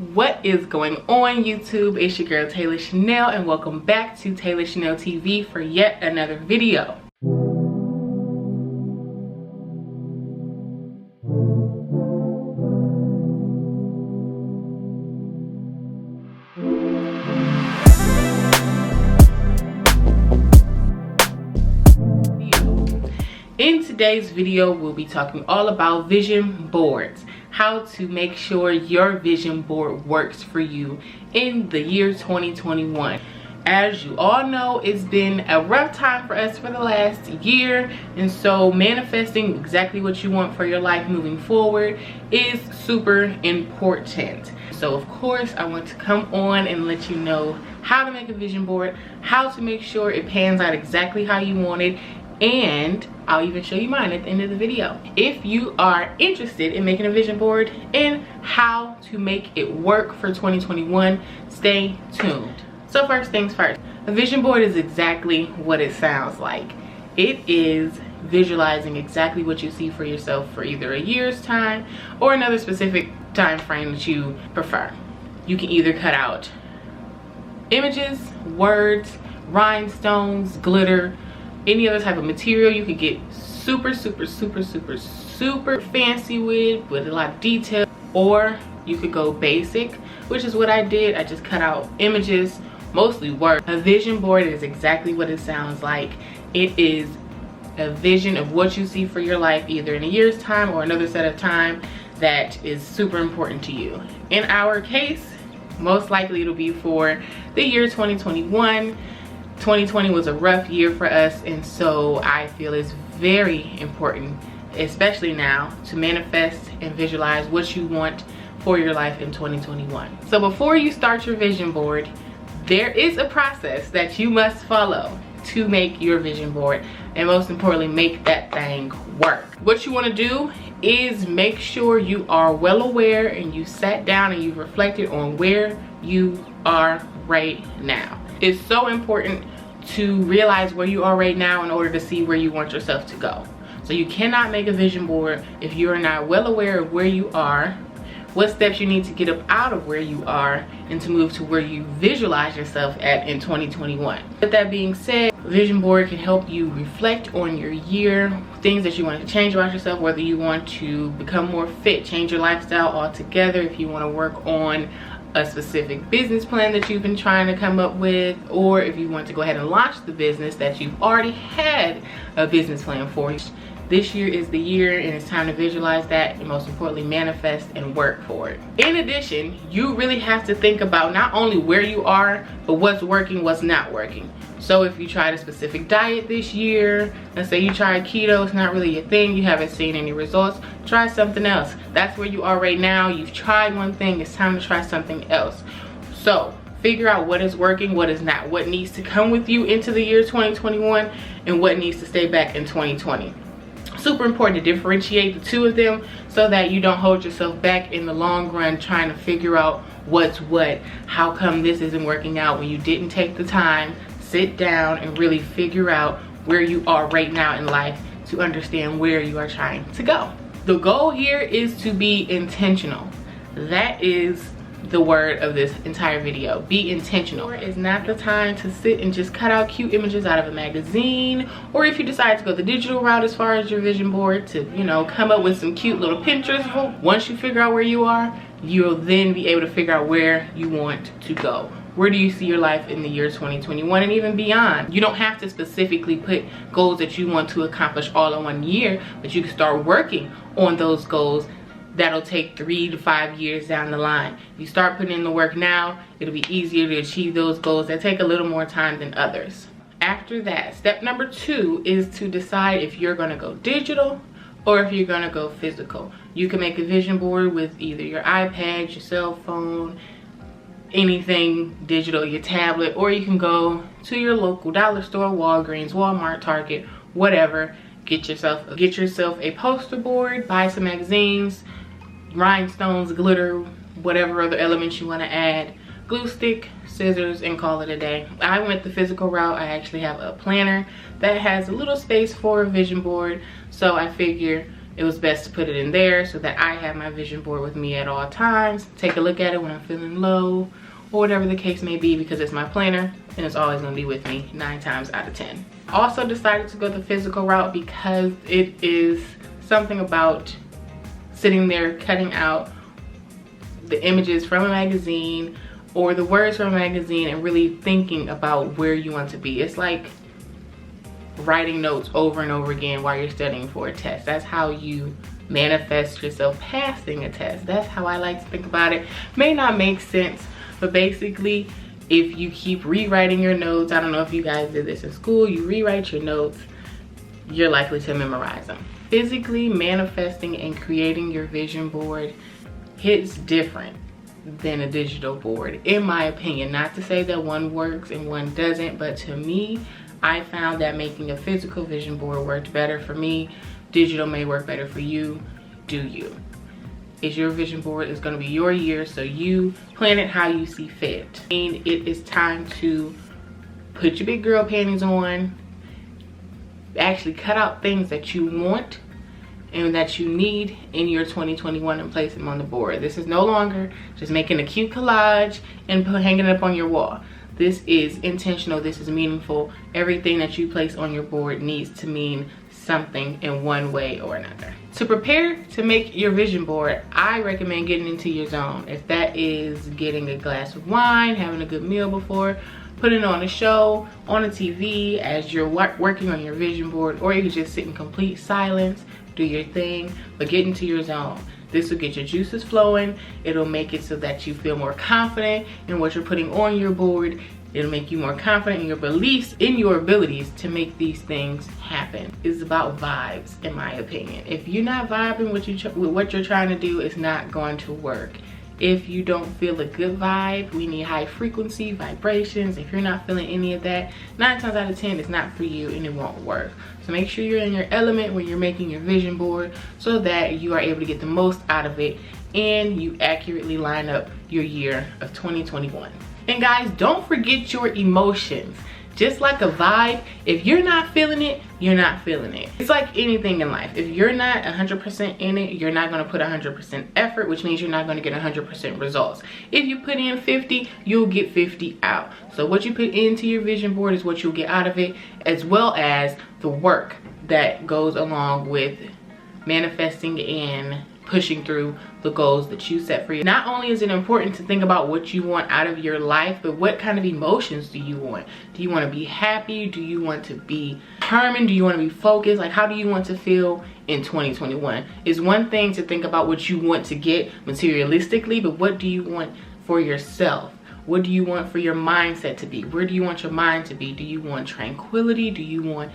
What is going on, YouTube? It's your girl Tayla Chanelle, and welcome back to TaylaChenelleTV for yet another video. In today's video, we'll be talking all about vision boards, how to make sure your vision board works for you in the year 2021. As you all know, it's been a rough time for us for the last year, and so manifesting exactly what you want for your life moving forward is super important. So of course, I want to come on and let you know how to make a vision board, how to make sure it pans out exactly how you want it, and I'll even show you mine at the end of the video. If you are interested in making a vision board and how to make it work for 2021, stay tuned. So first things first, a vision board is exactly what it sounds like. It is visualizing exactly what you see for yourself for either a year's time or another specific time frame that you prefer. You can either cut out images, words, rhinestones, glitter, any other type of material you could get super fancy with a lot of detail, or you could go basic, which is what I did. I just cut out images, mostly words. A vision board is exactly what it sounds like. It is a vision of what you see for your life either in a year's time or another set of time that is super important to you. In our case, most likely it'll be for the year 2021. 2020 was a rough year for us, and so I feel it's very important, especially now, to manifest and visualize what you want for your life in 2021. So before you start your vision board, there is a process that you must follow to make your vision board, and most importantly, make that thing work. What you want to do is make sure you are well aware and you sat down and you've reflected on where you are right now. It's so important to realize where you are right now in order to see where you want yourself to go. So you cannot make a vision board if you are not well aware of where you are, what steps you need to get up out of where you are, and to move to where you visualize yourself at in 2021. With that being said, vision board can help you reflect on your year, things that you want to change about yourself, whether you want to become more fit, change your lifestyle altogether, if you want to work on a specific business plan that you've been trying to come up with, or if you want to go ahead and launch the business that you've already had a business plan for. This year is the year, and it's time to visualize that and most importantly manifest and work for it. In addition, you really have to think about not only where you are, but what's working, what's not working. So if you tried a specific diet this year, let's say you tried keto, it's not really your thing, you haven't seen any results, try something else. That's where you are right now. You've tried one thing, it's time to try something else. So figure out what is working, what is not, what needs to come with you into the year 2021, and what needs to stay back in 2020. Super important to differentiate the two of them so that you don't hold yourself back in the long run trying to figure out what's what. How come this isn't working out when you didn't take the time, sit down, and really figure out where you are right now in life to understand where you are trying to go. The goal here is to be intentional. That is the word of this entire video. Be intentional. It's not the time to sit and just cut out cute images out of a magazine, or if you decide to go the digital route as far as your vision board, to, you know, come up with some cute little Pinterest. Once you figure out where you are, you'll then be able to figure out where you want to go. Where do you see your life in the year 2021 and even beyond? You don't have to specifically put goals that you want to accomplish all in one year, but you can start working on those goals. That'll take 3 to 5 years down the line. You start putting in the work now, it'll be easier to achieve those goals that take a little more time than others. After that, step number 2 is to decide if you're gonna go digital or if you're gonna go physical. You can make a vision board with either your iPad, your cell phone, anything digital, your tablet, or you can go to your local dollar store, Walgreens, Walmart, Target, whatever. Get yourself a poster board, buy some magazines, rhinestones, glitter, whatever other elements you want to add, glue stick, scissors, and call it a day. I went the physical route. I actually have a planner that has a little space for a vision board, so I figure it was best to put it in there so that I have my vision board with me at all times. Take a look at it when I'm feeling low or whatever the case may be, because it's my planner and it's always going to be with me 9 times out of 10. Also decided to go the physical route because it is something about sitting there cutting out the images from a magazine or the words from a magazine and really thinking about where you want to be. It's like writing notes over and over again while you're studying for a test. That's how you manifest yourself passing a test. That's how I like to think about it. May not make sense, but basically, if you keep rewriting your notes, I don't know if you guys did this in school, you rewrite your notes, you're likely to memorize them. Physically manifesting and creating your vision board hits different than a digital board, in my opinion. Not to say that one works and one doesn't, but to me, I found that making a physical vision board worked better for me. Digital may work better for you. Do you? It's your vision board. It's going to be your year, so you plan it how you see fit. And it is time to put your big girl panties on, actually cut out things that you want and that you need in your 2021 and place them on the board. This is no longer just making a cute collage and hanging it up on your wall. This is intentional. This is meaningful. Everything that you place on your board needs to mean something in one way or another. To prepare to make your vision board, I recommend getting into your zone. If that is getting a glass of wine, having a good meal before, putting on a show on a TV as you're working on your vision board, or you can just sit in complete silence, do your thing, but get into your zone. This will get your juices flowing. It'll make it so that you feel more confident in what you're putting on your board. It'll make you more confident in your beliefs, in your abilities to make these things happen. It's about vibes, in my opinion. If you're not vibing with what you're trying to do, it's not going to work. If you don't feel a good vibe, we need high frequency vibrations. If you're not feeling any of that, 9 times out of 10, it's not for you and it won't work. So make sure you're in your element when you're making your vision board so that you are able to get the most out of it and you accurately line up your year of 2021. And guys, don't forget your emotions. Just like a vibe, if you're not feeling it, you're not feeling it. It's like anything in life. If you're not 100% in it, you're not going to put 100% effort, which means you're not going to get 100% results. If you put in 50, you'll get 50 out. So what you put into your vision board is what you'll get out of it, as well as the work that goes along with manifesting and pushing through the goals that you set for you. Not only is it important to think about what you want out of your life, but what kind of emotions do you want? Do you want to be happy? Do you want to be determined? Do you want to be focused? Like, how do you want to feel in 2021? It's one thing to think about what you want to get materialistically, but what do you want for yourself? What do you want for your mindset to be? Where do you want your mind to be? Do you want tranquility? Do you want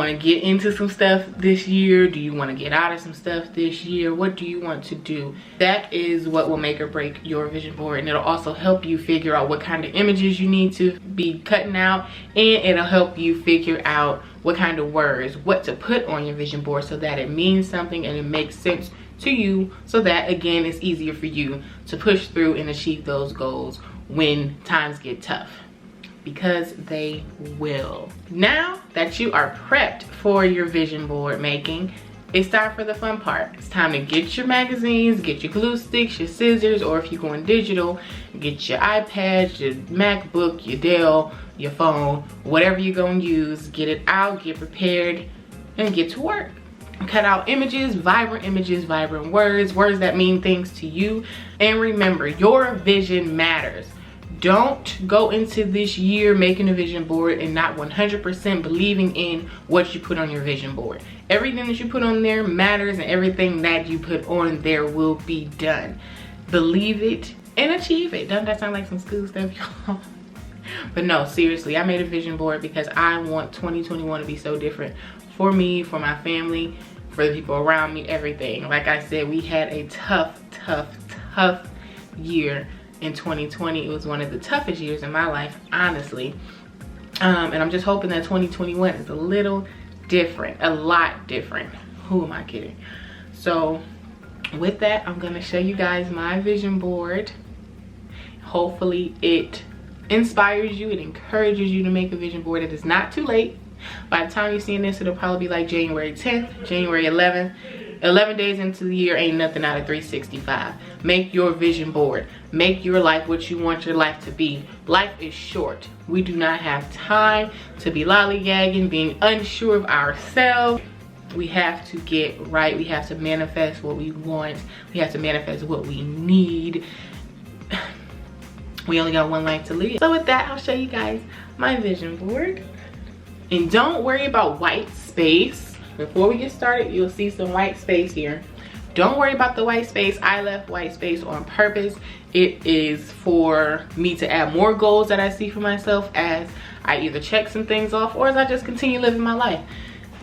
to get into some stuff this year? Do you want to get out of some stuff this year? What do you want to do? That is what will make or break your vision board, and it'll also help you figure out what kind of images you need to be cutting out, and it'll help you figure out what kind of words, what to put on your vision board so that it means something and it makes sense to you, so that again it's easier for you to push through and achieve those goals when times get tough. Because they will. Now that you are prepped for your vision board making, it's time for the fun part. It's time to get your magazines, get your glue sticks, your scissors, or if you're going digital, get your iPad, your MacBook, your Dell, your phone, whatever you're gonna use. Get it out, get prepared, and get to work. Cut out images, vibrant words, words that mean things to you. And remember, your vision matters. Don't go into this year making a vision board and not 100% believing in what you put on your vision board. Everything that you put on there matters, and everything that you put on there will be done. Believe it and achieve it. Doesn't that sound like some school stuff, y'all? But no, seriously, I made a vision board because I want 2021 to be so different for me, for my family, for the people around me, everything. Like I said, we had a tough year in 2020. It was one of the toughest years in my life, honestly. And I'm just hoping that 2021 is a little different, a lot different. Who am I kidding? So with that, I'm gonna show you guys my vision board. Hopefully it inspires you, it encourages you to make a vision board. It is not too late. By the time you're seeing this, it'll probably be like January 10th, January 11th. 11 days into the year ain't nothing out of 365. Make your vision board. Make your life what you want your life to be. Life is short. We do not have time to be lollygagging, being unsure of ourselves. We have to get right. We have to manifest what we want. We have to manifest what we need. We only got one life to live. So with that, I'll show you guys my vision board. And don't worry about white space. Before we get started, you'll see some white space here. Don't worry about the white space. I left white space on purpose. It is for me to add more goals that I see for myself as I either check some things off or as I just continue living my life.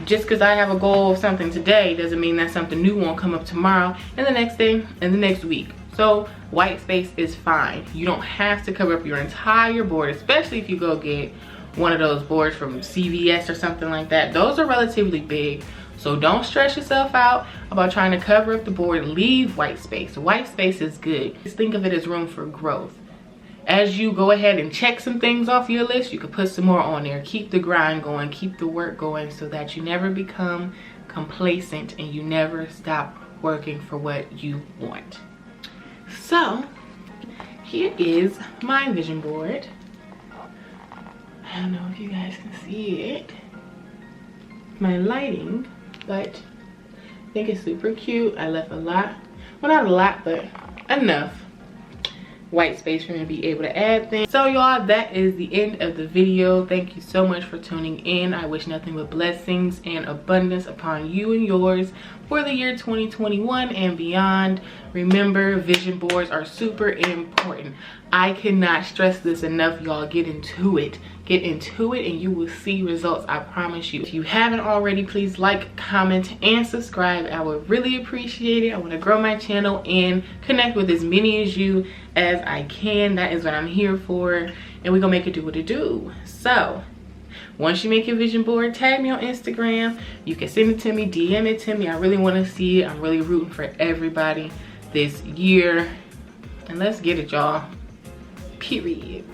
Just because I have a goal of something today doesn't mean that something new won't come up tomorrow and the next day and the next week. So white space is fine. You don't have to cover up your entire board, especially if you go get one of those boards from CVS or something like that. Those are relatively big, so don't stress yourself out about trying to cover up the board. Leave white space. White space is good. Just think of it as room for growth. As you go ahead and check some things off your list, you can put some more on there. Keep the grind going, keep the work going, so that you never become complacent and you never stop working for what you want. So here is my vision board. I don't know if you guys can see it, my lighting, but I think it's super cute. I left a lot, well, not a lot, but enough white space for me to be able to add things. So y'all, that is the end of the video. Thank you so much for tuning in. I wish nothing but blessings and abundance upon you and yours for the year 2021 and beyond. Remember, vision boards are super important. I cannot stress this enough, y'all. Get into it. Get into it and you will see results, I promise you. If you haven't already, please like, comment, and subscribe. I would really appreciate it. I want to grow my channel and connect with as many as you as I can. That is what I'm here for. And we're gonna make it do what it do. So once you make your vision board, tag me on Instagram. You can send it to me, DM it to me. I really want to see it. I'm really rooting for everybody this year. And let's get it, y'all. Period.